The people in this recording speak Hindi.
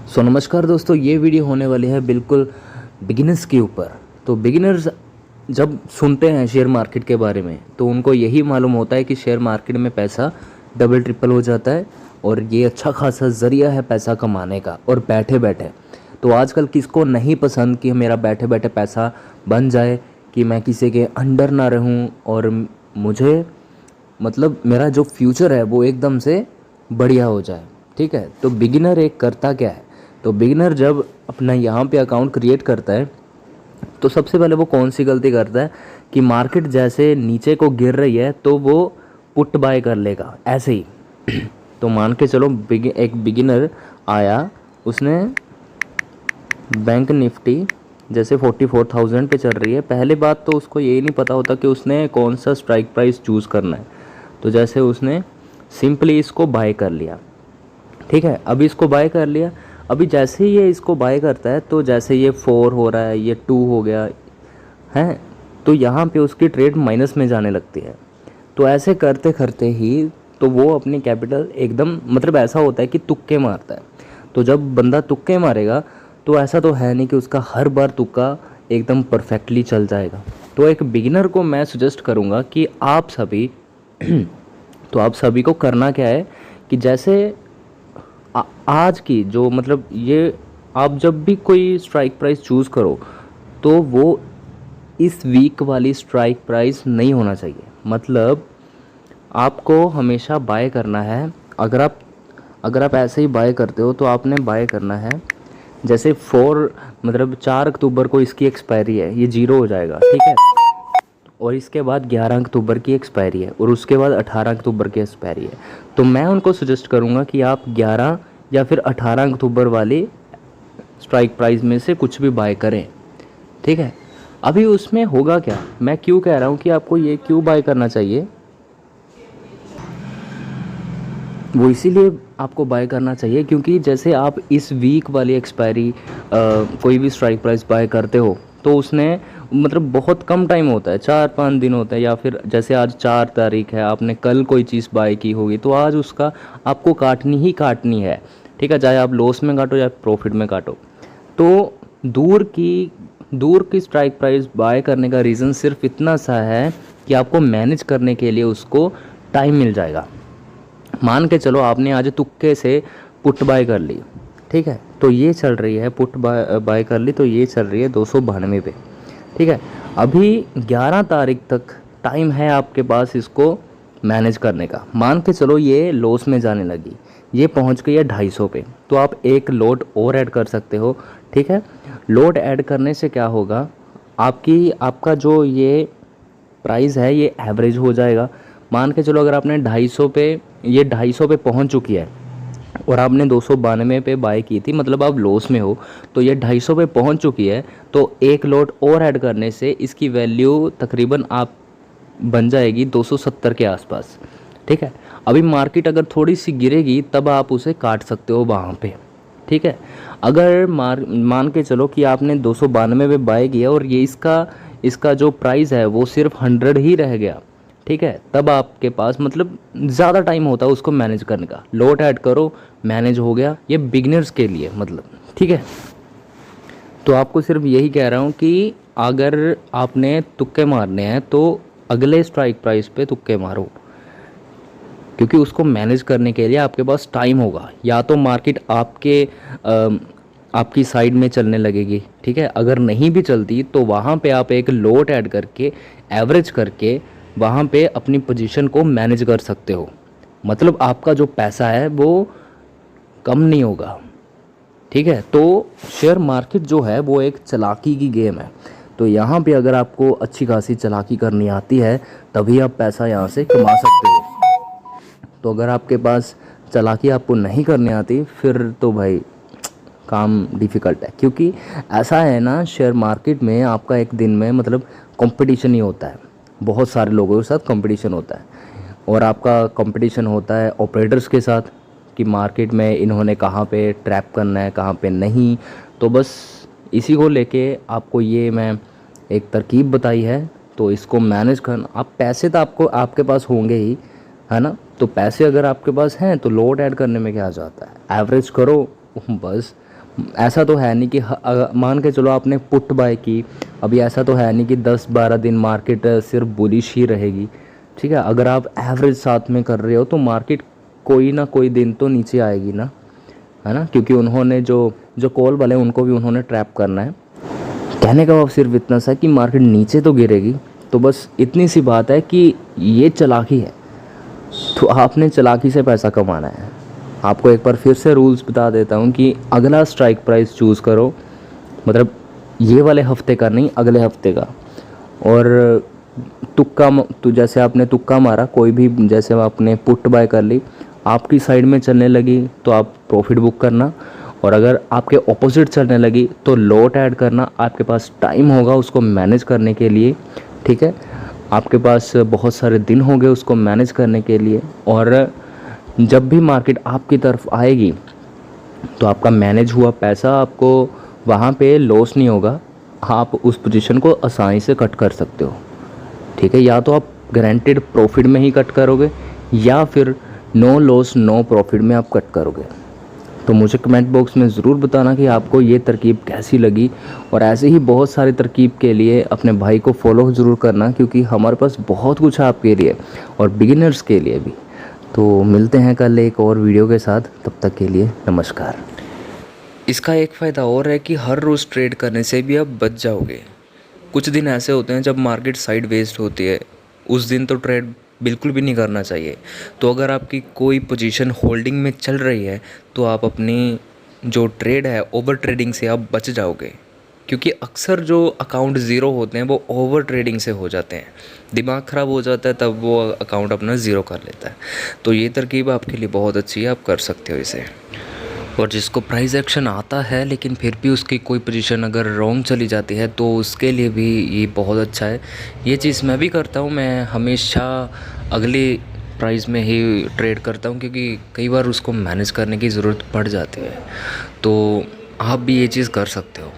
सो नमस्कार दोस्तों, ये वीडियो होने वाली है बिल्कुल बिगिनर्स के ऊपर। तो बिगिनर्स जब सुनते हैं शेयर मार्केट के बारे में तो उनको यही मालूम होता है कि शेयर मार्केट में पैसा डबल ट्रिपल हो जाता है और ये अच्छा खासा ज़रिया है पैसा कमाने का और बैठे बैठे। तो आजकल किसको नहीं पसंद कि मेरा बैठे बैठे पैसा बन जाए, कि मैं किसी के अंडर ना रहूं और मुझे मतलब मेरा जो फ्यूचर है वो एकदम से बढ़िया हो जाए। ठीक है, तो बिगिनर एक करता क्या है? तो बिगिनर जब अपना यहाँ पे अकाउंट क्रिएट करता है तो सबसे पहले वो कौन सी गलती करता है कि मार्केट जैसे नीचे को गिर रही है तो वो पुट बाय कर लेगा ऐसे ही। तो मान के चलो एक बिगिनर आया, उसने बैंक निफ्टी जैसे 44,000 पे चल रही है। पहले बात तो उसको यही नहीं पता होता कि उसने कौन सा स्ट्राइक प्राइस चूज़ करना है। तो जैसे उसने सिंपली इसको बाय कर लिया। ठीक है, अभी इसको बाय कर लिया। अभी जैसे ही ये इसको बाय करता है तो जैसे ये 4 हो रहा है, ये 2 हो गया है, तो यहाँ पे उसकी ट्रेड माइनस में जाने लगती है। तो ऐसे करते करते ही तो वो अपनी कैपिटल एकदम मतलब ऐसा होता है कि तुक्के मारता है। तो जब बंदा तुक्के मारेगा तो ऐसा तो है नहीं कि उसका हर बार तुक्का एकदम परफेक्टली चल जाएगा। तो एक बिगिनर को मैं सजेस्ट करूँगा कि आप सभी तो आप सभी को करना क्या है कि जैसे आज की जो मतलब ये आप जब भी कोई स्ट्राइक प्राइस चूज़ करो तो वो इस वीक वाली स्ट्राइक प्राइस नहीं होना चाहिए। मतलब आपको हमेशा बाय करना है। अगर आप ऐसे ही बाय करते हो तो आपने बाय करना है जैसे 4 अक्टूबर को इसकी एक्सपायरी है, ये 0 हो जाएगा। ठीक है, और इसके बाद 11 अक्टूबर की एक्सपायरी है और उसके बाद 18 अक्टूबर की एक्सपायरी है। तो मैं उनको सजेस्ट करूँगा कि आप 11 या फिर 18 अक्टूबर वाली स्ट्राइक प्राइस में से कुछ भी बाय करें। ठीक है, अभी उसमें होगा क्या, मैं क्यों कह रहा हूँ कि आपको ये क्यों बाय करना चाहिए, वो इसीलिए आपको बाय करना चाहिए क्योंकि जैसे आप इस वीक वाली एक्सपायरी कोई भी स्ट्राइक प्राइस बाय करते हो तो उसने मतलब बहुत कम टाइम होता है, 4-5 दिन होता है, या फिर जैसे आज 4 तारीख है, आपने कल कोई चीज़ बाय की होगी तो आज उसका आपको काटनी ही काटनी है। ठीक है, चाहे आप लॉस में काटो या प्रॉफिट में काटो। तो दूर की स्ट्राइक प्राइस बाय करने का रीज़न सिर्फ इतना सा है कि आपको मैनेज करने के लिए उसको टाइम मिल जाएगा। मान के चलो आपने आज तुक्के से पुट बाय कर ली। ठीक है, तो ये चल रही है पुट बाय कर ली, तो ये चल रही है 292 पे। ठीक है, अभी 11 तारीख तक टाइम है आपके पास इसको मैनेज करने का। मान के चलो ये लॉस में जाने लगी, ये पहुंच गई है 250 पे, तो आप एक लोड और ऐड कर सकते हो। ठीक है, लोड ऐड करने से क्या होगा, आपका जो ये प्राइस है ये एवरेज हो जाएगा। मान के चलो अगर आपने 250 पे, ये 250 पे पहुंच चुकी है और आपने 292 पे बाय की थी, मतलब आप लॉस में हो, तो ये 250 पे पहुंच चुकी है, तो एक लॉट और ऐड करने से इसकी वैल्यू तकरीबन आप बन जाएगी 270 के आसपास। ठीक है, अभी मार्केट अगर थोड़ी सी गिरेगी तब आप उसे काट सकते हो वहाँ पे। ठीक है, अगर मान के चलो कि आपने 292 पे बाय किया और ये इसका जो प्राइस है वो सिर्फ 100 ही रह गया। ठीक है, तब आपके पास मतलब ज़्यादा टाइम होता है उसको मैनेज करने का। लोट ऐड करो, मैनेज हो गया, ये बिगनर्स के लिए मतलब। ठीक है, तो आपको सिर्फ यही कह रहा हूँ कि अगर आपने तुक्के मारने हैं तो अगले स्ट्राइक प्राइस पे तुक्के मारो, क्योंकि उसको मैनेज करने के लिए आपके पास टाइम होगा। या तो मार्केट आपकी साइड में चलने लगेगी। ठीक है, अगर नहीं भी चलती तो वहाँ पे आप एक लोट ऐड करके एवरेज करके वहाँ पे अपनी पोजीशन को मैनेज कर सकते हो। मतलब आपका जो पैसा है वो कम नहीं होगा। ठीक है, तो शेयर मार्केट जो है वो एक चालाकी की गेम है। तो यहाँ पे अगर आपको अच्छी खासी चालाकी करनी आती है तभी आप पैसा यहाँ से कमा सकते हो। तो अगर आपके पास चालाकी आपको नहीं करनी आती फिर तो भाई काम डिफ़िकल्ट है। क्योंकि ऐसा है ना, शेयर मार्केट में आपका एक दिन में मतलब कंपटीशन ही होता है, बहुत सारे लोगों के साथ कंपटीशन होता है। और आपका कंपटीशन होता है ऑपरेटर्स के साथ कि मार्केट में इन्होंने कहाँ पे ट्रैप करना है, कहाँ पे नहीं। तो बस इसी को लेके आपको ये मैं एक तरकीब बताई है, तो इसको मैनेज करना। आप पैसे तो आपके पास होंगे ही, है ना। तो पैसे अगर आपके पास हैं तो लोड ऐड करने में क्या जाता है, एवरेज करो बस, ऐसा तो है नहीं कि मान के चलो आपने पुट बाय की, अभी ऐसा तो है नहीं कि 10-12 दिन मार्केट सिर्फ बुलिश ही रहेगी। ठीक है, अगर आप एवरेज साथ में कर रहे हो तो मार्केट कोई ना कोई दिन तो नीचे आएगी ना, है ना, क्योंकि उन्होंने जो जो कॉल वाले हैं उनको भी उन्होंने ट्रैप करना है। कहने का भाव सिर्फ इतना सा कि मार्केट नीचे तो गिरेगी, तो बस इतनी सी बात है कि ये चालाकी है, तो आपने चालाकी से पैसा कमाना है। आपको एक बार फिर से रूल्स बता देता हूँ कि अगला स्ट्राइक प्राइस चूज़ करो, मतलब ये वाले हफ्ते का नहीं, अगले हफ्ते का। और तुक्का तो जैसे आपने तुक्का मारा कोई भी, जैसे आपने पुट बाय कर ली, आपकी साइड में चलने लगी तो आप प्रॉफिट बुक करना, और अगर आपके ऑपोजिट चलने लगी तो लॉट ऐड करना। आपके पास टाइम होगा उसको मैनेज करने के लिए, ठीक है, आपके पास बहुत सारे दिन होंगे उसको मैनेज करने के लिए। और जब भी मार्केट आपकी तरफ आएगी तो आपका मैनेज हुआ पैसा आपको वहाँ पे लॉस नहीं होगा, आप उस पोजीशन को आसानी से कट कर सकते हो। ठीक है, या तो आप गारंटेड प्रॉफिट में ही कट करोगे या फिर नो लॉस नो प्रॉफिट में आप कट करोगे। तो मुझे कमेंट बॉक्स में ज़रूर बताना कि आपको ये तरकीब कैसी लगी, और ऐसे ही बहुत सारी तरकीब के लिए अपने भाई को फॉलो ज़रूर करना, क्योंकि हमारे पास बहुत कुछ है आपके लिए और बिगिनर्स के लिए भी। तो मिलते हैं कल एक और वीडियो के साथ, तब तक के लिए नमस्कार। इसका एक फ़ायदा और है कि हर रोज़ ट्रेड करने से भी आप बच जाओगे। कुछ दिन ऐसे होते हैं जब मार्केट साइड वेस्ट होती है, उस दिन तो ट्रेड बिल्कुल भी नहीं करना चाहिए। तो अगर आपकी कोई पोजीशन होल्डिंग में चल रही है तो आप अपनी जो ट्रेड है ओवर ट्रेडिंग से आप बच जाओगे, क्योंकि अक्सर जो अकाउंट ज़ीरो होते हैं वो ओवर ट्रेडिंग से हो जाते हैं, दिमाग ख़राब हो जाता है तब वो अकाउंट अपना ज़ीरो कर लेता है। तो ये तरकीब आपके लिए बहुत अच्छी है, आप कर सकते हो इसे। और जिसको प्राइस एक्शन आता है लेकिन फिर भी उसकी कोई पोजीशन अगर रॉन्ग चली जाती है तो उसके लिए भी ये बहुत अच्छा है। ये चीज़ मैं भी करता हूँ, मैं हमेशा अगली प्राइस में ही ट्रेड करता हूँ, क्योंकि कई बार उसको मैनेज करने की ज़रूरत पड़ जाती है। तो आप भी ये चीज़ कर सकते हो।